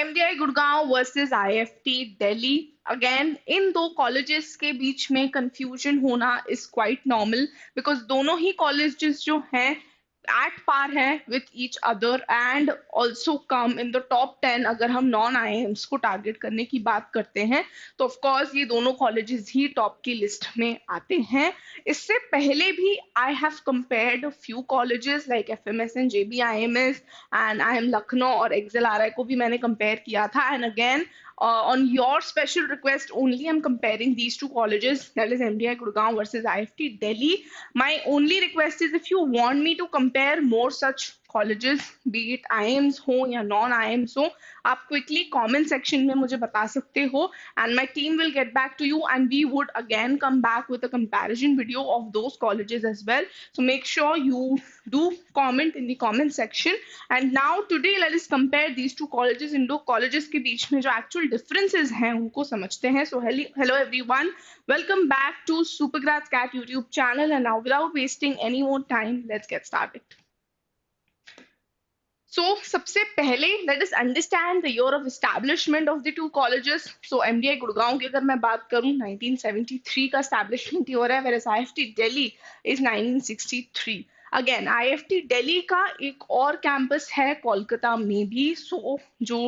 MDI Gurgaon versus IFT Delhi. Again in दो colleges के बीच में कंफ्यूजन होना इज क्वाइट नॉर्मल बिकॉज दोनों ही कॉलेजेस जो हैं एट पार है with each other and also come in the top 10 अगर हम नॉन आईएम्स को टारगेट करने की बात करते हैं तो ऑफ कोर्स ये दोनों कॉलेजेस ही टॉप की लिस्ट में आते हैं। इससे पहले भी I have compared few colleges like FMS and JBIMS and I am Lucknow और एक्सेल आरआई को भी मैंने कंपेयर किया था and again on your special request only I'm comparing these two colleges, that is MDI Gurgaon versus IFT Delhi. My only request is if you want me to compare more such colleges, be it IIMs हो या non IIMs हो, आप quickly comment section में मुझे बता सकते हो and my team will get back to you and we would again come back with a comparison video of those colleges as well. So make sure you do comment in the comment section. And now today let us compare these two colleges. इन दो colleges के बीच में जो actual differences हैं उनको समझते हैं. So hello everyone, welcome back to Supergrads Cat YouTube channel and now without wasting any more time let's get started. So सबसे पहले let us understand the year of establishment of the two colleges. So MDI Gurgaon की अगर मैं बात करूं 1973 का establishment year है, whereas IFT Delhi is 1963. Again IFT Delhi का एक और कैंपस है कोलकाता में भी. सो जो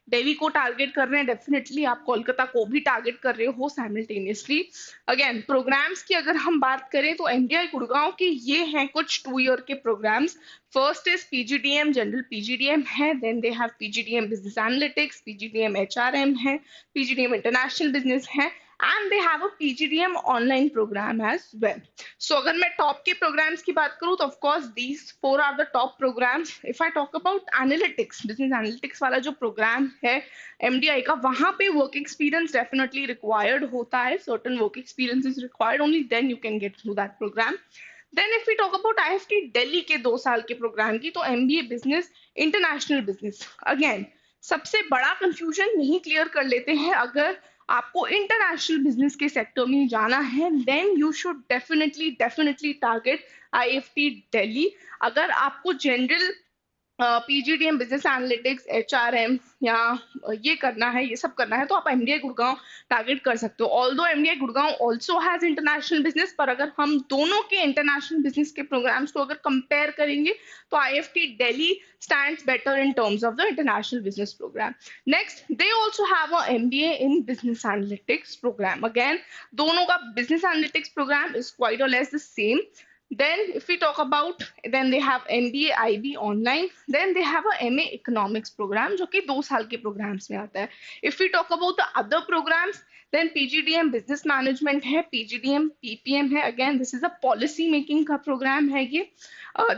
दिल्ली को टारगेट कर रहे हैं डेफिनेटली आप कोलकाता को भी टारगेट कर रहे हो साइमल्टेनियसली. अगेन प्रोग्राम्स की अगर हम बात करें तो एमडीआई गुड़गांव के ये हैं कुछ 2 ईयर के programs. First is PGDM general PGDM है, then they have PGDM business analytics, PGDM HRM है, पीजीडीएम इंटरनेशनल बिजनेस है and they have a PGDM online program as well. So अगर मैं top के programs की बात करूँ तो of course these 4 are the top programs. If I talk about analytics, business analytics वाला जो program है MDI का, वहाँ पे work experience definitely required होता है. Certain work experience is required, only then you can get through that program. Then if we talk about IFT Delhi के 2 साल के प्रोग्राम की तो MBA business international business. Again सबसे बड़ा कंफ्यूजन यही क्लियर कर लेते हैं, अगर आपको इंटरनेशनल बिजनेस के सेक्टर में जाना है then you should definitely target IFT Delhi. अगर आपको general PGDM business analytics HRM या ये करना है, ये सब करना है तो आप एमडीआई गुड़गांव टारगेट कर सकते हो. Although MDI Gurgaon also has international business, पर अगर हम दोनों के इंटरनेशनल बिजनेस के प्रोग्राम्स को अगर कंपेयर करेंगे तो IFT Delhi stands better in terms of the international business program. Next, they also have a MBA in business analytics program. Again, दोनों का business analytics program is quite or less the same. Then if we talk about, then they have MBA IB online, then they have a MA economics program जो कि 2 साल के programs में आता है. If we talk about the other programs, then PGDM business management है, PGDM PPM है, again this is a policy making का program है ये.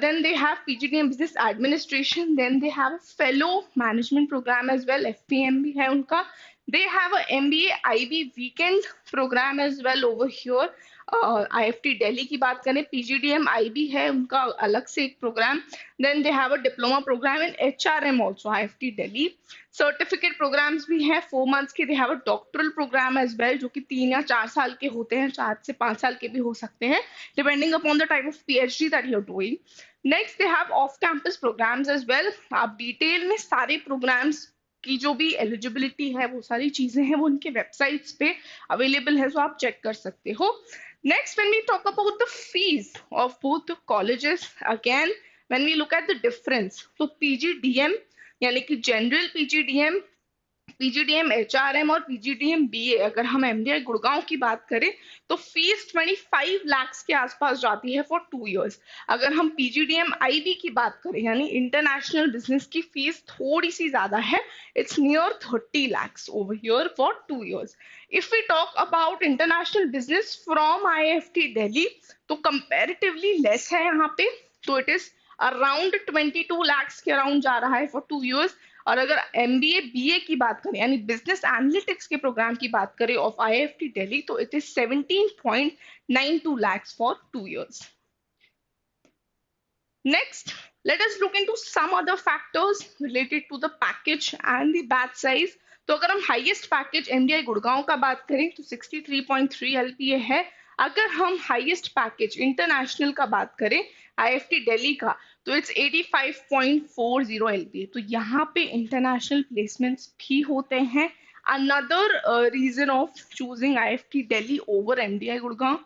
Then they have PGDM business administration, then they have a fellow management program as well, FPM भी है उनका. They have a MBA IB weekend program as well over here. IFT Delhi की बात करें PGDM IB है उनका अलग से एक program. Then they have a diploma program in HRM also IFT Delhi. Certificate programs भी हैं 4 मंथ्स के. They have a doctoral program as well जो कि 3 या 4 साल के होते हैं, 4 से 5 साल के भी हो सकते हैं depending upon the type of PhD that you are doing. Next they have off campus programs as well. आप डिटेल में सारे प्रोग्राम्स की जो भी एलिजिबिलिटी है वो सारी चीजें हैं वो उनके वेबसाइट्स पे अवेलेबल है, तो आप चेक कर सकते हो. Next, when we talk about the fees of both the colleges, again, when we look at the difference, so PGDM यानी कि जनरल पीजीडीएम, पीजीडीएम एचआरएम और पीजीडीएम बीए, अगर हम एमडीआई गुड़गांव की बात करें तो फीस 25 लाख के आसपास जाती है फॉर 2 इयर्स. अगर हम पीजीडीएम आईबी की बात करें यानी इंटरनेशनल बिजनेस की फीस थोड़ी सी ज्यादा है, it's near 30 lakhs over here for 2 years. If we talk about international business from IIFT Delhi, तो comparatively less है यहाँ पे, तो it is around 22 lakhs के अराउंड जा रहा है for 2 years. और अगर एमबीए बीए की बात करें यानी बिजनेस एनालिटिक्स के प्रोग्राम की बात करें ऑफ आईआईएफटी दिल्ली तो it is 17.92 lakhs for 2 years. Next, let us look into some other factors related to the package and the batch size. तो अगर हम हाईएस्ट पैकेज एमडीआई गुड़गांव का बात करें तो 63.3 LPA है. अगर हम हाईएस्ट पैकेज इंटरनेशनल का बात करें आईएफटी दिल्ली का, तो इट्स 85.40 एलपीए। तो यहाँ पे इंटरनेशनल प्लेसमेंट्स भी होते हैं, another reason of choosing IFT Delhi over MDI Gurgaon.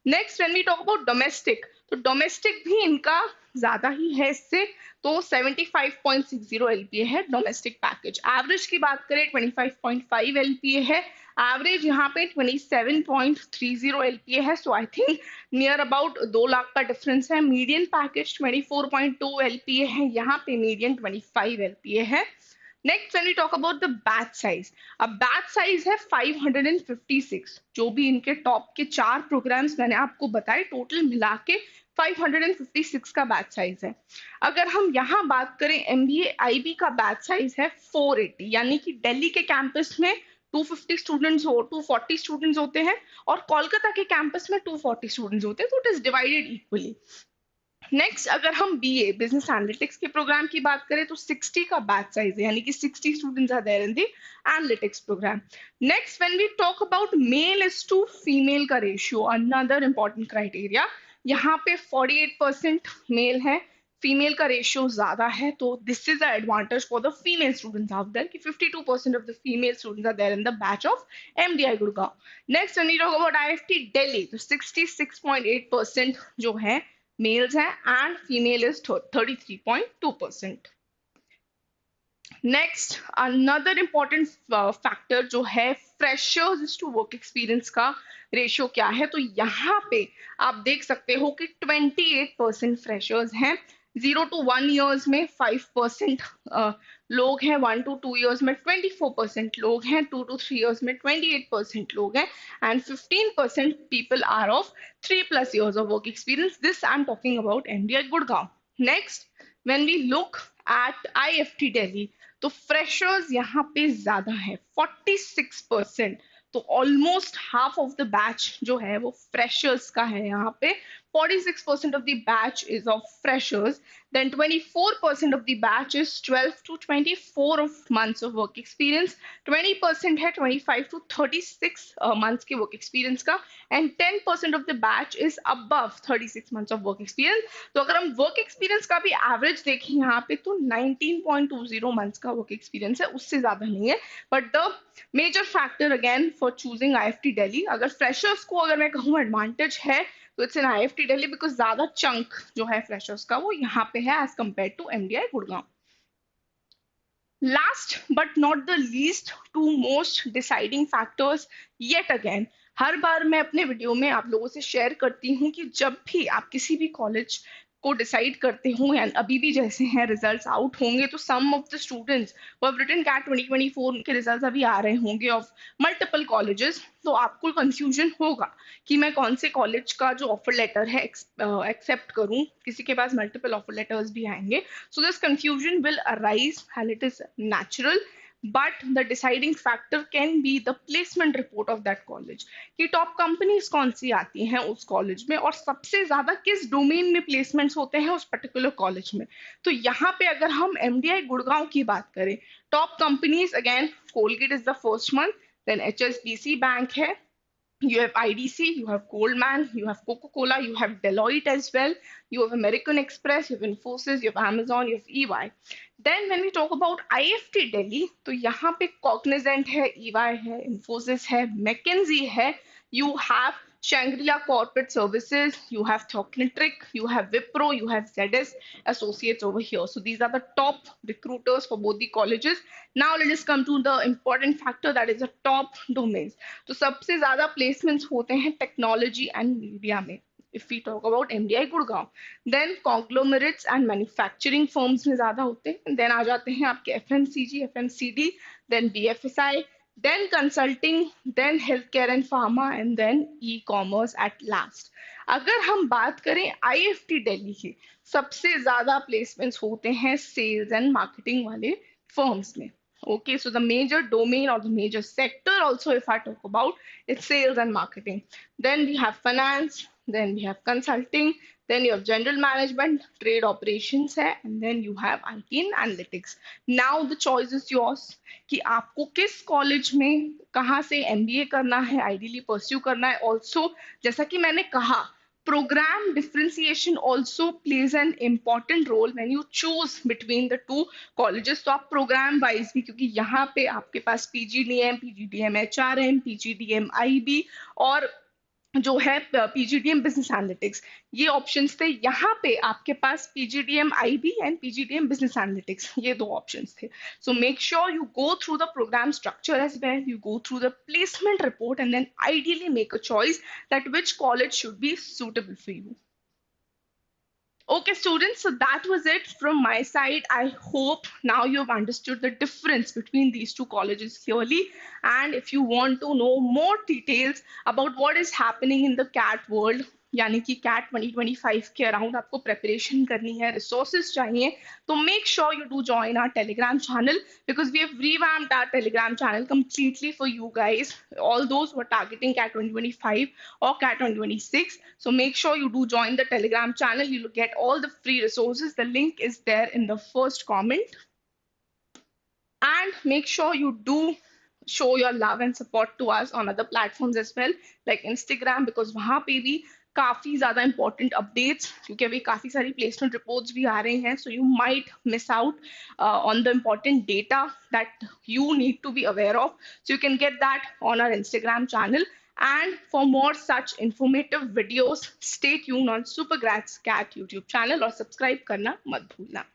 Next when we talk about domestic, तो डोमेस्टिक भी इनका ज्यादा ही है इससे, तो 75.60 एलपीए है डोमेस्टिक पैकेज। एवरेज की बात करें 25.5 एलपीए है, एवरेज यहाँ पे 27.30 एलपीए है। So I think near about 2 lakh का डिफरेंस है। मीडियन पैकेज 24.2 एलपीए है, यहाँ पे मीडियन 25 एलपीए है। Next when we talk about the batch size, अब बैच साइज है 556। जो भी इनके टॉप के 4 प्रोग्राम्स मैंने आपको बताए, टोटल मिला के 556 का बैच साइज है। अगर हम यहाँ बात करें एमबीए आईबी का बैच साइज है 480, यानी कि दिल्ली के कैंपस में 250 स्टूडेंट्स हो 240 स्टूडेंट्स होते हैं, और कोलकाता के कैंपस में 240 स्टूडेंट्स होते हैं, तो it is divided equally. Next अगर हम बीए बिजनेस एनालिटिक्स के प्रोग्राम की बात करें, तो 60 का बैच साइज है, यानी कि 60 students are there in the analytics program. Next when we talk about male is to female का रेशियो, अनदर इंपॉर्टेंट क्राइटेरिया, यहाँ पे 48% मेल है, फीमेल का रेशियो ज्यादा है, तो this is the advantage for the female students out there कि 52% of the female students are there in the batch of MDI Gurgaon. Next when we talk about IFT Delhi, तो 66.8% जो है males हैं, and female is 33.2%. Next another important factor जो है freshers to work experience का ratio क्या है, तो यहाँ पे आप देख सकते हो कि 28% फ्रेशर्स हैं, 0 to 1 years में 5% लोग हैं, 1 to 2 years में 24% लोग हैं, 2 to 3 years में 28% लोग हैं, and 15% people are of 3+ years of work experience. This I'm talking about MDI Gurgaon. Next, when we look at IFT Delhi, तो फ्रेशर्स यहाँ पे ज्यादा है 46%, तो almost half of the batch जो है वो फ्रेशर्स का है। यहाँ पे 46% of the batch is of freshers, then 24% of the batch is 12 to 24 of months of work experience, 20% है 25 to 36 months के work experience का, and 10% of the batch is above 36 months of work experience. तो अगर हम work experience का भी average देखें यहाँ पे, तो 19.20 months का work experience है, उससे ज्यादा नहीं है। But the major factor again for choosing IFT Delhi, अगर freshers को अगर मैं कहूँ advantage है, तो it's in IFT Delhi, because ज्यादा चंक जो है फ्रेशर्स का वो यहाँ पे है as compared to MDI Gurgaon. Last but not the least, two most deciding factors yet again, हर बार मैं अपने वीडियो में आप लोगों से शेयर करती हूँ कि जब भी आप किसी भी कॉलेज को डिसाइड करते हो, या अभी भी जैसे हैं रिजल्ट्स आउट होंगे, तो सम ऑफ द स्टूडेंट्स वो रिटन कैट 2024 के रिजल्ट्स अभी आ रहे होंगे ऑफ मल्टीपल कॉलेजेस, तो आपको कंफ्यूजन होगा कि मैं कौन से कॉलेज का जो ऑफर लेटर है एक्सेप्ट करूं, किसी के पास मल्टीपल ऑफर लेटर्स भी आएंगे, so this confusion will arise and it is natural, but the deciding factor can be the placement report of that college कि टॉप कंपनीज कौन सी आती हैं उस कॉलेज में, और सबसे ज्यादा किस डोमेन में प्लेसमेंट्स होते हैं उस पर्टिकुलर कॉलेज में। तो यहाँ पे अगर हम एमडीआई गुड़गांव की बात करें, top companies again Colgate is the first one, then HSBC bank है, you have IDC, you have Goldman, you have Coca-Cola, you have Deloitte as well, you have American Express, you have Infosys, you have Amazon, you have EY. Then when we talk about IFT Delhi, तो यहाँ पे Cognizant है, EY है, Infosys है, McKinsey है, you have Shangri-La Corporate Services, you have Thocnetric, you have Wipro, you have ZS Associates over here. So these are the top recruiters for both the colleges. Now let us come to the important factor, that is the top domains. तो सबसे ज्यादा placements होते हैं technology and media में. If we talk about MDI Gurgaon, then conglomerates and manufacturing firms में ज्यादा होते हैं, then आ जाते हैं आपके FMCG, FMCD, then BFSI, then consulting, then healthcare and pharma, and then e-commerce at last. अगर हम बात करें IFT दिल्ली की, सबसे ज्यादा प्लेसमेंट्स होते हैं सेल्स एंड मार्केटिंग वाले फर्म्स में। Okay, so the major domain or the major sector also, if I talk about, it's sales and marketing. Then we have finance, then we have consulting, then you have general management, trade operations है, and then you have IT and analytics. Now the choice is yours कि आपको किस college में कहाँ से MBA करना है, ideally pursue करना है. Also जैसा कि मैंने कहा, program differentiation also plays an important role when you choose between the two colleges. तो आप program wise भी, क्योंकि यहाँ पे आपके पास PGDM, PGDM HRM, PGDM IB और जो है पीजीडीएम बिजनेस एनालिटिक्स, ये ऑप्शंस थे. यहाँ पे आपके पास PGDM IB and PGDM business analytics, ये दो ऑप्शंस थे. So make sure you go through the program structure as well, you go through the placement report, and then ideally make a choice that which college should be suitable for you. Okay, students, so that was it from my side. I hope now you've understood the difference between these two colleges clearly. And if you want to know more details about what is happening in the CAT world, यानी कि cat 2025 के around आपको preparation करनी है, resources चाहिए, तो make sure you do join our Telegram channel because we have revamped our telegram channel completely for you guys, all those who are targeting cat 2025 or cat 2026. So make sure you do join the telegram channel. You'll get all the free resources. The link is there in the first comment. And make sure you do show your love and support to us on other platforms as well, like Instagram, because वहाँ पे भी काफी ज्यादा important updates, क्योंकि अभी काफी सारी placement reports भी आ रहे हैं, so you might miss out on the important data that you need to be aware of. So you can get that on our Instagram channel. And for more such informative videos, stay tuned on Supergrads Cat YouTube channel और subscribe करना मत भूलना.